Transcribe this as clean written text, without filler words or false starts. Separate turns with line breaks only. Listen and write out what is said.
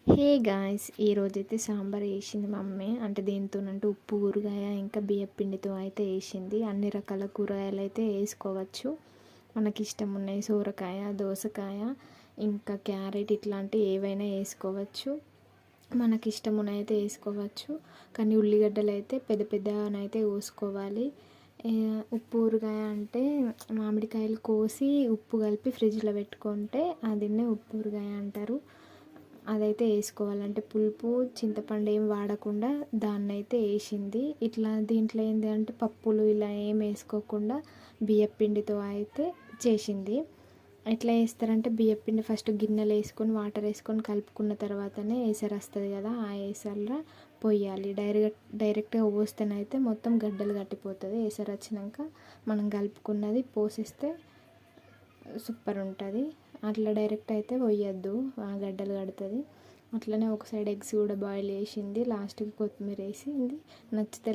Hey guys, ఈరోజైతే సాంబార్ వేసింది mummy. అంటే దేనితోనంటే ఉప్పు ఊరగాయ ఇంకా బియ్యం పిండితో అయితే వేసింది. అన్ని రకాల కూరగాయలు అయితే వేసుకోవచ్చు, మనకి ఇష్టం ఉన్నాయి. సోరకాయ, దోసకాయ, ఇంకా క్యారెట్ ఇట్లాంటివి ఏవైనా వేసుకోవచ్చు, మనకి ఇష్టం అయితే వేసుకోవచ్చు. కానీ ఉల్లిగడ్డలు అయితే పెద్ద పెద్దగానైతే కోసుకోవాలి. ఉప్పు ఊరగాయ అంటే మామిడికాయలు కోసి ఉప్పు కలిపి ఫ్రిడ్జ్లో పెట్టుకుంటే అదిన్నే ఉప్పు ఊరగాయ అంటారు. అదైతే వేసుకోవాలంటే పులుపు చింతపండు ఏం వాడకుండా దాన్ని అయితే వేసింది. ఇట్లా దీంట్లో ఏంటి అంటే పప్పులు ఇలా ఏం వేసుకోకుండా బియ్యపిండితో అయితే చేసింది. ఎట్లా వేస్తారంటే బియ్యపిండి ఫస్ట్ గిన్నెలు వేసుకొని వాటర్ వేసుకొని కలుపుకున్న తర్వాతనే ఏసరు వస్తుంది కదా, ఆ ఏసర్లో పోయాలి. డైరెక్ట్గా పోస్తేనైతే మొత్తం గడ్డలు కట్టిపోతుంది. ఏసరు వచ్చినాక మనం కలుపుకున్నది పోసేస్తే సూపర్ ఉంటుంది. అట్లా డైరెక్ట్ అయితే పోయొద్దు, ఆ గడ్డలు కడుతుంది. అట్లనే ఒక సైడ్ ఎగ్స్ కూడా బాయిల్ చేసింది, లాస్ట్కి కొత్తిమీర వేసింది. నచ్చితే